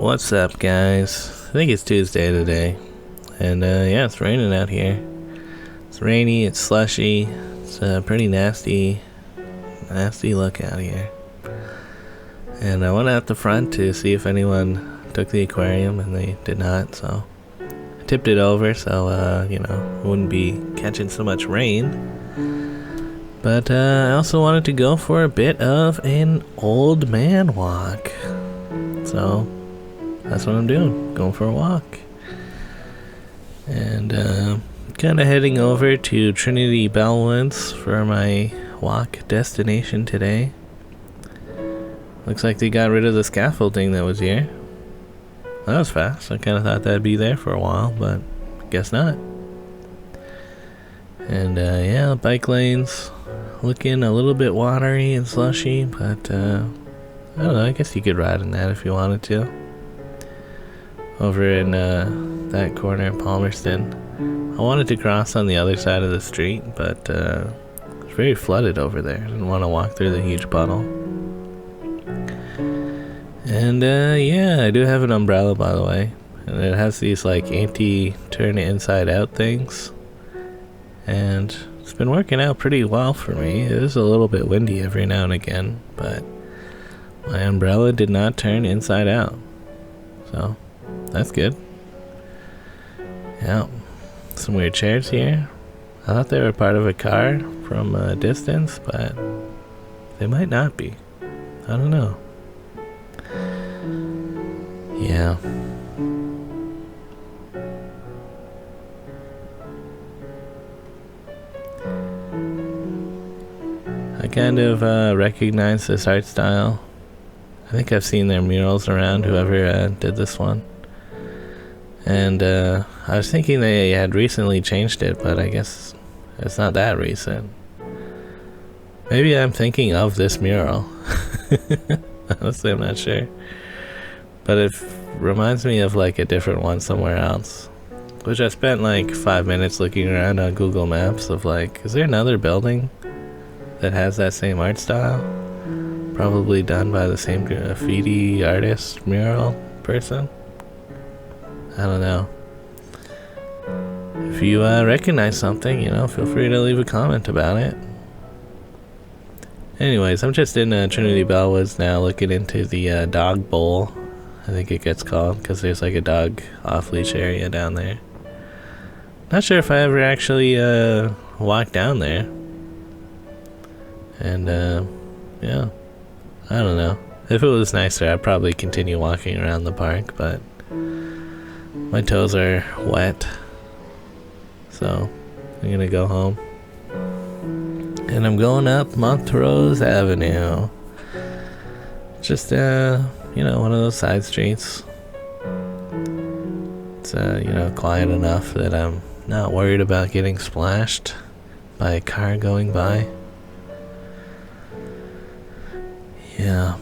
What's up, guys? I think it's Tuesday today, and yeah, it's raining out here. It's rainy, it's slushy, it's a pretty nasty look out here. And I went out the front to see if anyone took the aquarium, and they did not, so I tipped it over so, you know, it wouldn't be catching so much rain. But I also wanted to go for a bit of an old man walk. So that's what I'm doing, going for a walk. And kind of heading over to Trinity Bellwoods for my walk destination today. Looks like they got rid of the scaffolding that was here. That was fast. I kind of thought that'd be there for a while, but guess not. And yeah, bike lanes looking a little bit watery and slushy, but I don't know, I guess you could ride in that if you wanted to. Over in that corner in Palmerston. I wanted to cross on the other side of the street, but it's very flooded over there. I didn't want to walk through the huge puddle. And yeah, I do have an umbrella, by the way. And it has these like anti-turn inside out things. And it's been working out pretty well for me. It is a little bit windy every now and again, but my umbrella did not turn inside out. So that's good. Yeah. Some weird chairs here. I thought they were part of a car from a distance, but they might not be. I don't know. Yeah. I kind of recognize this art style. I think I've seen their murals around, whoever did this one. And I was thinking they had recently changed it, but I guess it's not that recent. Maybe I'm thinking of this mural. Honestly, I'm not sure. But it reminds me of like a different one somewhere else. Which I spent like 5 minutes looking around on Google Maps of like, is there another building that has that same art style? Probably done by the same graffiti artist, mural person. I don't know. If you recognize something, you know, feel free to leave a comment about it. Anyways, I'm just in Trinity Bellwoods now, looking into the dog bowl, I think it gets called, because there's like a dog off-leash area down there. Not sure if I ever actually walked down there. And yeah, I don't know. If it was nicer, I'd probably continue walking around the park, but my toes are wet, so I'm gonna go home. And I'm going up Montrose Avenue. Just, you know, one of those side streets. It's, you know, quiet enough that I'm not worried about getting splashed by a car going by. Yeah.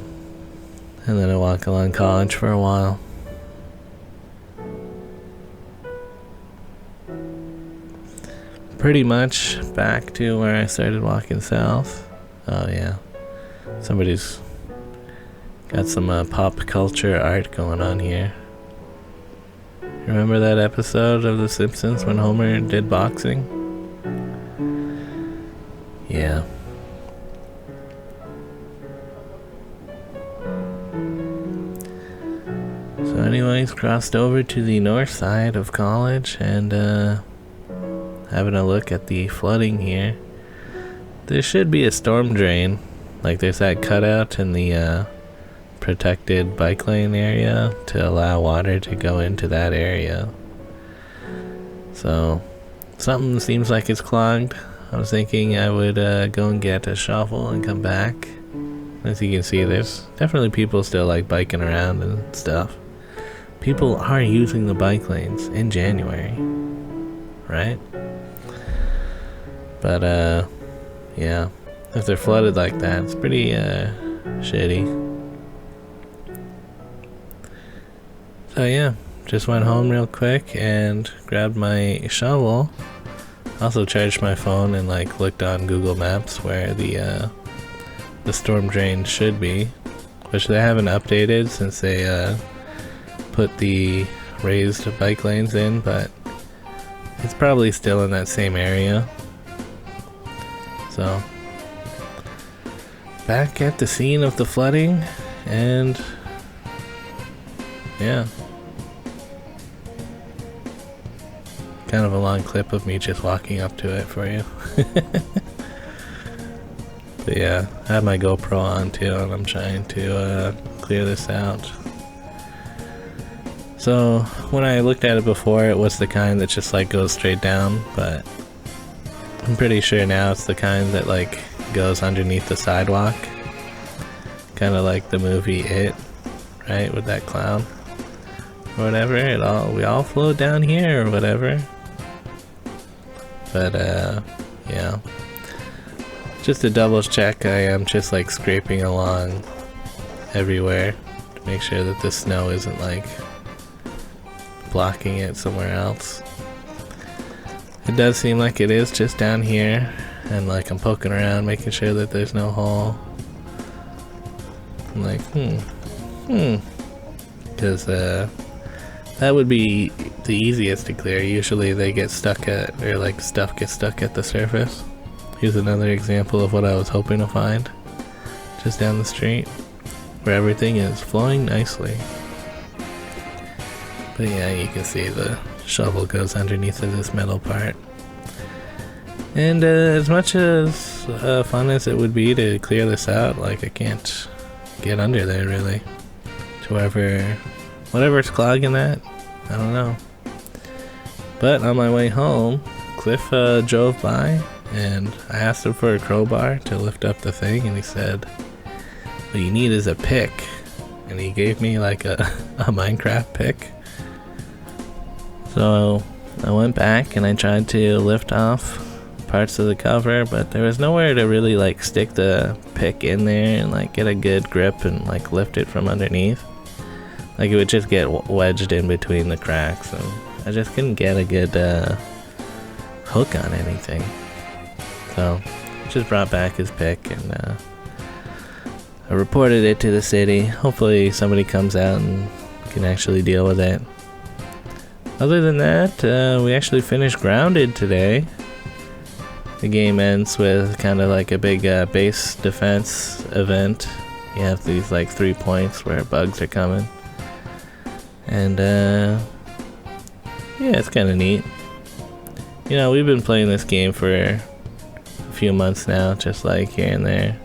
And then I walk along College for a while. Pretty much back to where I started walking south. Oh yeah, somebody's got some pop culture art going on here. Remember that episode of The Simpsons when Homer did boxing? Yeah. So anyways, crossed over to the north side of College and having a look at the flooding here. There should be a storm drain. Like there's that cutout in the protected bike lane area to allow water to go into that area. So something seems like it's clogged. I was thinking I would go and get a shovel and come back. As you can see, there's definitely people still like biking around and stuff. People are using the bike lanes in January, right? But yeah, if they're flooded like that, it's pretty shitty. So yeah, just went home real quick and grabbed my shovel. Also charged my phone and like looked on Google Maps where the storm drain should be, which they haven't updated since they put the raised bike lanes in, but it's probably still in that same area. So, back at the scene of the flooding, and yeah. Kind of a long clip of me just walking up to it for you. But yeah, I have my GoPro on too, and I'm trying to clear this out. So when I looked at it before, it was the kind that just like goes straight down, but I'm pretty sure now it's the kind that like goes underneath the sidewalk, kind of like the movie It, right, with that clown or whatever. We all float down here or whatever. But yeah, just to double check, I am just like scraping along everywhere to make sure that the snow isn't like blocking it somewhere else. It does seem like it is just down here, and like I'm poking around making sure that there's no hole. I'm like, because that would be the easiest to clear. Usually they get stuck at, or like stuff gets stuck at the surface. Here's another example of what I was hoping to find. Just down the street, where everything is flowing nicely. But yeah, you can see the shovel goes underneath of this metal part. And as much as fun as it would be to clear this out, like I can't get under there really. To whatever's clogging that, I don't know. But on my way home, Cliff drove by, and I asked him for a crowbar to lift up the thing, and he said, "What you need is a pick." And he gave me like a Minecraft pick. So I went back and I tried to lift off parts of the cover, but there was nowhere to really like stick the pick in there and like get a good grip and like lift it from underneath. Like it would just get wedged in between the cracks, and I just couldn't get a good hook on anything. So just brought back his pick, and I reported it to the city. Hopefully somebody comes out and can actually deal with it. Other than that, we actually finished Grounded today. The game ends with kind of like a big base defense event. You have these like 3 points where bugs are coming. And yeah, it's kind of neat. You know, we've been playing this game for a few months now, just like here and there.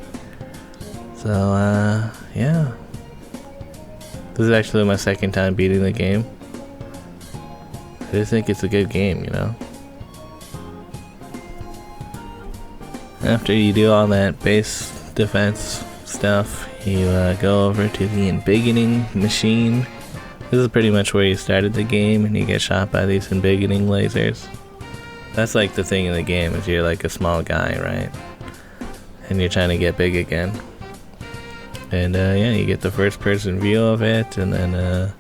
So yeah. This is actually my second time beating the game. I just think it's a good game, you know. After you do all that base defense stuff, you go over to the embiggening machine. This is pretty much where you started the game, and you get shot by these embiggening lasers. That's like the thing in the game, is you're like a small guy, right? And you're trying to get big again. And yeah, you get the first person view of it, and then a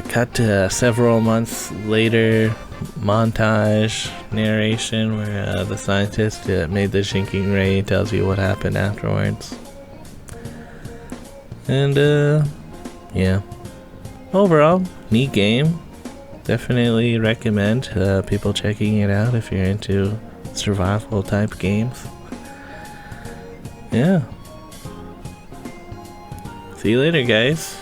cut to several months later montage narration where the scientist that made the shrinking ray tells you what happened afterwards. And yeah, overall neat game. Definitely recommend people checking it out if you're into survival type games. Yeah, see you later, guys.